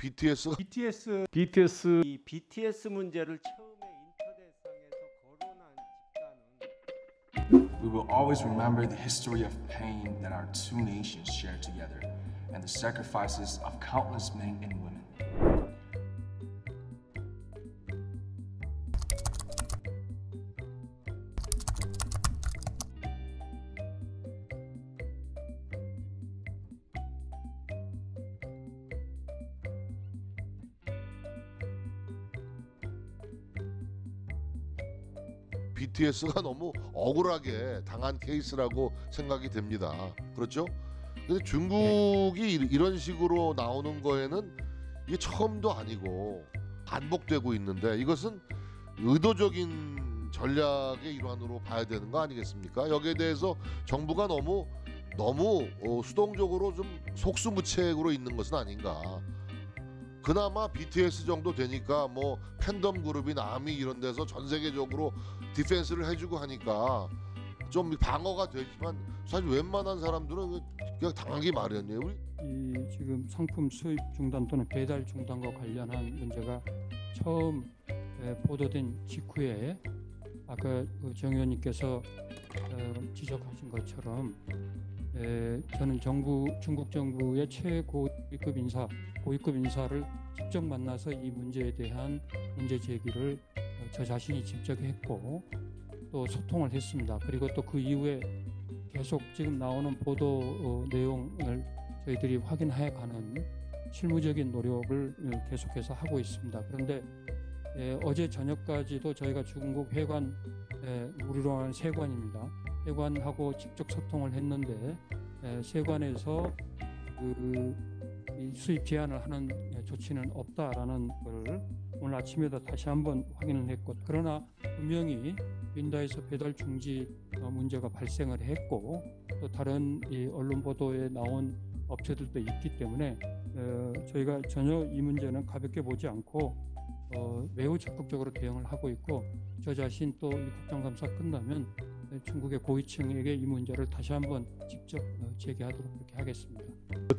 BTS 이 BTS 문제를 처음에 인터넷상에서 거론한 집단은 We will always remember the history of pain that our two nations share together and the sacrifices of countless men and women. BTS가 너무 억울하게 당한 케이스라고 생각이 됩니다. 그렇죠? 근데 중국이 이런 식으로 나오는 거에는 이게 처음도 아니고 반복되고 있는데 이것은 의도적인 전략의 일환으로 봐야 되는 거 아니겠습니까? 여기에 대해서 정부가 너무 수동적으로 좀 속수무책으로 있는 것은 아닌가. 그나마 BTS 정도 되니까 뭐 팬덤 그룹이나 아미 이런 데서 전 세계적으로 디펜스를 해주고 하니까 좀 방어가 되지만 사실 웬만한 사람들은 그냥 당하기 마련이에요. 이 지금 상품 수입 중단 또는 배달 중단과 관련한 문제가 처음 보도된 직후에 아까 정 의원님께서 지적하신 것처럼 저는 중국 정부의 최고위급 인사를 직접 만나서 이 문제에 대한 문제 제기를 저 자신이 직접 했고 또 소통을 했습니다. 그리고 또 그 이후에 계속 지금 나오는 보도 내용을 저희들이 확인해 가는 실무적인 노력을 계속해서 하고 있습니다. 그런데 어제 저녁까지도 저희가 중국 회관, 우리로 한 세관입니다. 세관하고 직접 소통을 했는데 세관에서 이 수입 제한을 하는 조치는 없다라는 것을 오늘 아침에도 다시 한번 확인을 했고, 그러나 분명히 윈다에서 배달 중지 문제가 발생을 했고 또 다른 이 언론 보도에 나온 업체들도 있기 때문에 저희가 전혀 이 문제는 가볍게 보지 않고 매우 적극적으로 대응을 하고 있고, 저 자신 또 이 국정감사 끝나면 중국의 고위층에게 이 문제를 다시 한번 직접 제기하도록 그렇게 하겠습니다.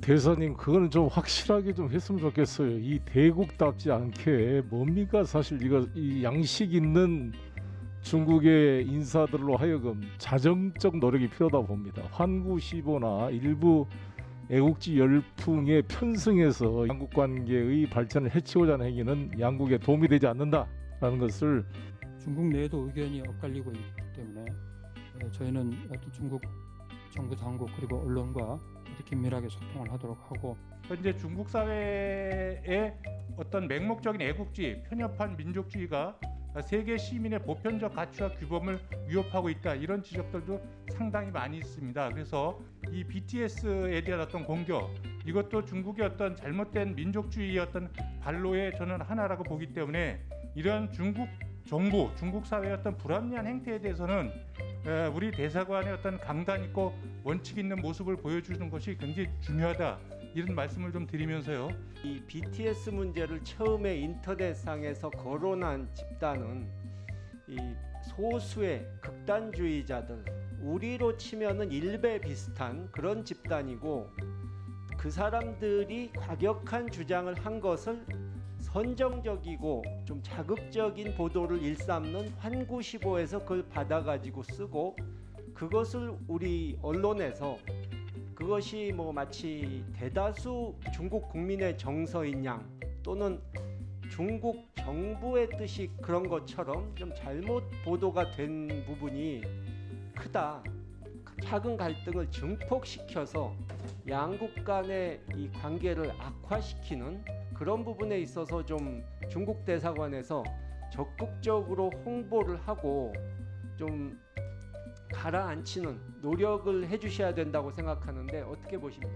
대사님 그거는 좀 확실하게 좀 했으면 좋겠어요. 이 대국답지 않게 뭡니까 사실 이 양식 있는 중국의 인사들로 하여금 자정적 노력이 필요하다 봅니다. 환구시보나 일부 애국지 열풍에 편승해서 양국 관계의 발전을 해치고자 하는 행위는 양국에 도움이 되지 않는다라는 것을 중국 내에도 의견이 엇갈리고 있기 때문에 저희는 중국 정부 당국 그리고 언론과 긴밀하게 소통을 하도록 하고, 현재 중국 사회의 어떤 맹목적인 애국주의, 편협한 민족주의가 세계 시민의 보편적 가치와 규범을 위협하고 있다, 이런 지적들도 상당히 많이 있습니다. 그래서 이 BTS에 대한 어떤 공격, 이것도 중국의 어떤 잘못된 민족주의의 어떤 발로의 저는 하나라고 보기 때문에 이런 중국 정부, 중국 사회의 어떤 불합리한 행태에 대해서는 우리 대사관의 어떤 강단 있고 원칙 있는 모습을 보여주는 것이 굉장히 중요하다, 이런 말씀을 좀 드리면서요. 이 BTS 문제를 처음에 인터넷상에서 거론한 집단은 이 소수의 극단주의자들, 우리로 치면은 일베 비슷한 그런 집단이고, 그 사람들이 과격한 주장을 한 것을 선정적이고 좀 자극적인 보도를 일삼는 환구시보에서 그걸 받아가지고 쓰고, 그것을 우리 언론에서 그것이 뭐 마치 대다수 중국 국민의 정서인 양 또는 중국 정부의 뜻이 그런 것처럼 좀 잘못 보도가 된 부분이 크다. 작은 갈등을 증폭시켜서 양국 간의 이 관계를 악화시키는 그런 부분에 있어서 좀 중국 대사관에서 적극적으로 홍보를 하고 좀 가라앉히는 노력을 해주셔야 된다고 생각하는데 어떻게 보십니까?